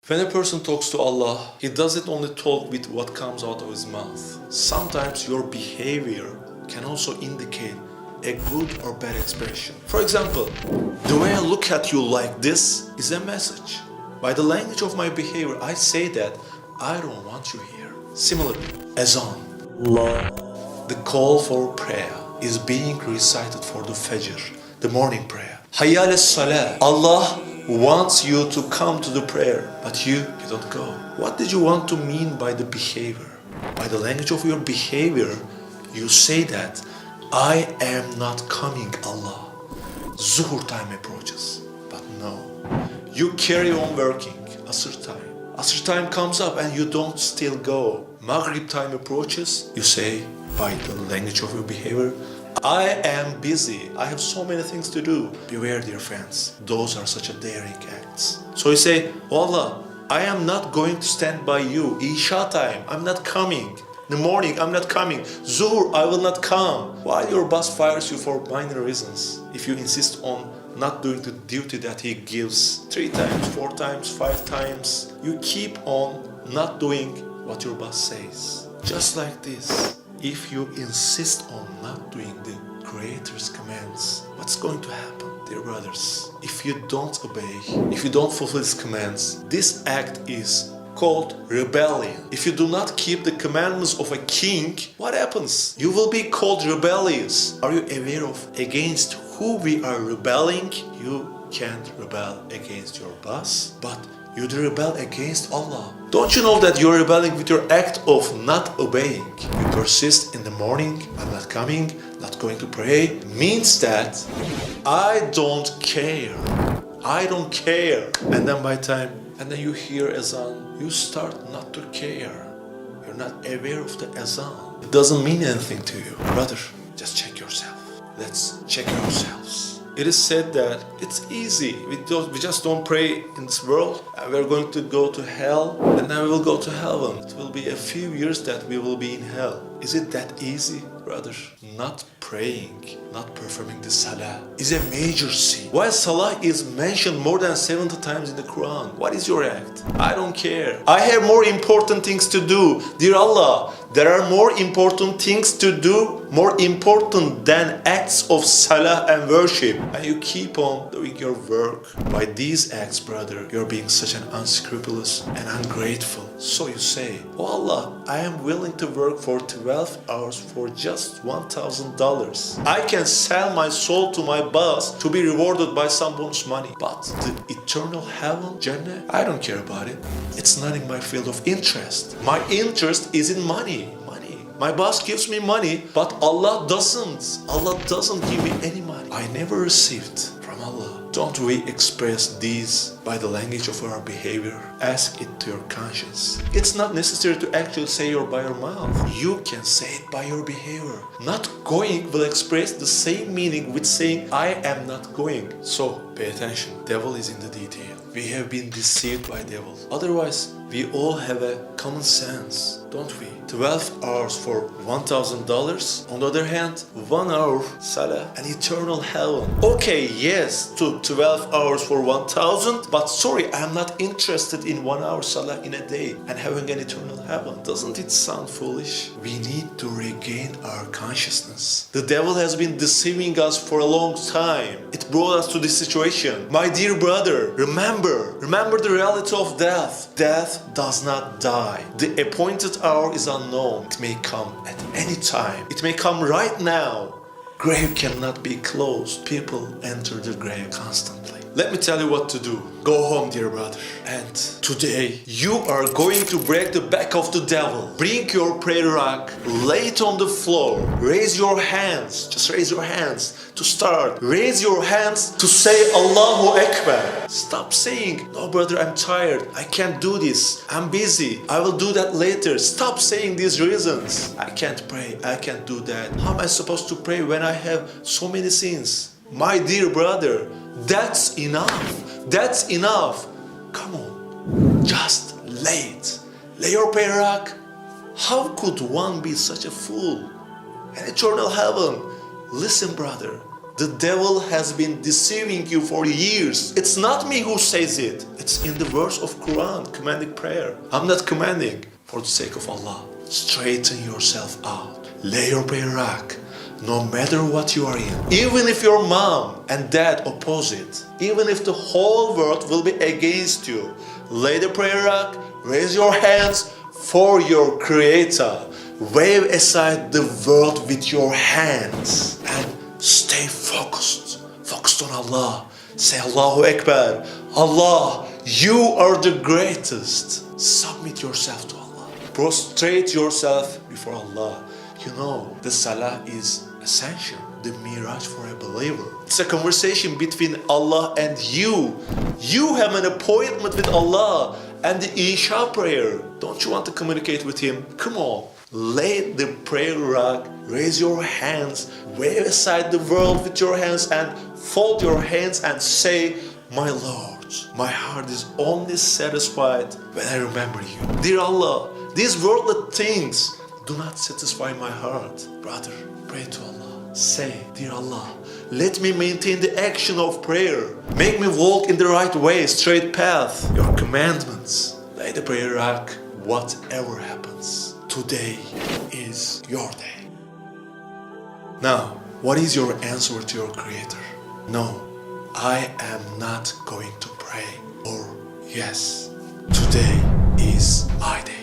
When a person talks to Allah, he doesn't only talk with what comes out of his mouth. Sometimes your behavior can also indicate a good or bad expression. For example, the way I look at you like this is a message. By the language of my behavior, I say that I don't want you here. Similarly, azan, the call for prayer, is being recited for the Fajr, the morning prayer. Hayya ala Salah, Allah wants you to come to the prayer, but you don't go. What did you want to mean by the behavior? By the language of your behavior, you say that I am not coming, Allah. Zuhur time approaches, but no. You carry on working, Asr time. Asr time comes up and you don't still go. Maghrib time approaches, you say, by the language of your behavior, I am busy. I have so many things to do. Beware, dear friends. Those are such a daring acts. So you say, oh Allah, I am not going to stand by you. Isha time, I'm not coming. In the morning, I'm not coming. Zuhur, I will not come. While your boss fires you for minor reasons, if you insist on not doing the duty that he gives 3 times, 4 times, 5 times, you keep on not doing what your boss says. Just like this. If you insist on not doing the Creator's commands, what's going to happen, dear brothers? If you don't obey, if you don't fulfill His commands, this act is called rebellion. If you do not keep the commandments of a king, what happens? You will be called rebellious. Are you aware of against who we are rebelling? You can't rebel against your boss, but you rebel against Allah. Don't you know that you're rebelling with your act of not obeying? You persist in the morning, I'm not coming, not going to pray, means that I don't care. I don't care. And then by time, and then you hear azan, you start not to care. You're not aware of the azan. It doesn't mean anything to you. Brother, just check yourself. Let's check ourselves. It is said that it's easy. We just don't pray in this world. And we're going to go to hell, and then we will go to heaven. It will be a few years that we will be in hell. Is it that easy, brother? Not praying, not performing the Salah is a major sin. While Salah is mentioned more than 70 times in the Quran, what is your act? I don't care. I have more important things to do. Dear Allah, there are more important things to do, more important than acts of Salah and worship. And you keep on doing your work. By these acts, brother, you're being such an unscrupulous and ungrateful. So you say, oh Allah, I am willing to work for 12 hours for just $1,000. I can sell my soul to my boss to be rewarded by some bonus money. But the eternal heaven, Jannah, I don't care about it. It's not in my field of interest. My interest is in money. My boss gives me money, but Allah doesn't. Allah doesn't give me any money. I never received from Allah. Don't we express these by the language of our behavior? Ask it to your conscience. It's not necessary to actually say it by your mouth. You can say it by your behavior. Not going will express the same meaning with saying I am not going. So pay attention. Devil is in the detail. We have been deceived by devil. Otherwise, we all have a common sense, don't we? 12 hours for $1,000. On the other hand, 1 hour Salah and eternal heaven. Okay, yes, to 12 hours for 1,000, but sorry, I am not interested in 1 hour Salah in a day and having an eternal heaven. Doesn't it sound foolish? We need to regain our consciousness. The devil has been deceiving us for a long time. It brought us to this situation. My dear brother, remember the reality of death. Death does not die. The appointed hour is unknown. It may come at any time. It may come right now. Grave cannot be closed. People enter the grave constantly. Let me tell you what to do. Go home, dear brother. And today, you are going to break the back of the devil. Bring your prayer rug, lay it on the floor. Raise your hands. Just raise your hands to start. Raise your hands to say Allahu Akbar. Stop saying, no brother, I'm tired. I can't do this. I'm busy. I will do that later. Stop saying these reasons. I can't pray. I can't do that. How am I supposed to pray when I have so many sins? My dear brother, that's enough. That's enough. Come on. Just lay it. Lay your prayer rug. How could one be such a fool? An eternal heaven. Listen, brother. The devil has been deceiving you for years. It's not me who says it. It's in the verse of Quran, commanding prayer. I'm not commanding. For the sake of Allah, straighten yourself out. Lay your prayer rack. No matter what you are in. Even if your mom and dad oppose it. Even if the whole world will be against you. Lay the prayer rack. Raise your hands for your Creator. Wave aside the world with your hands. And stay focused. Focused on Allah. Say Allahu Akbar. Allah, you are the greatest. Submit yourself to Allah. Prostrate yourself before Allah. You know, the Salah is essential. The Miraj for a believer. It's a conversation between Allah and you. You have an appointment with Allah and the Isha prayer. Don't you want to communicate with Him? Come on. Lay the prayer rack, raise your hands, wave aside the world with your hands and fold your hands and say, my Lord, my heart is only satisfied when I remember you. Dear Allah, these worldly things do not satisfy my heart. Brother, pray to Allah. Say, dear Allah, let me maintain the action of prayer. Make me walk in the right way, straight path. Your commandments. Lay the prayer rack, whatever happens. Today is your day. Now, what is your answer to your Creator? No, I am not going to pray. Or yes, today is my day.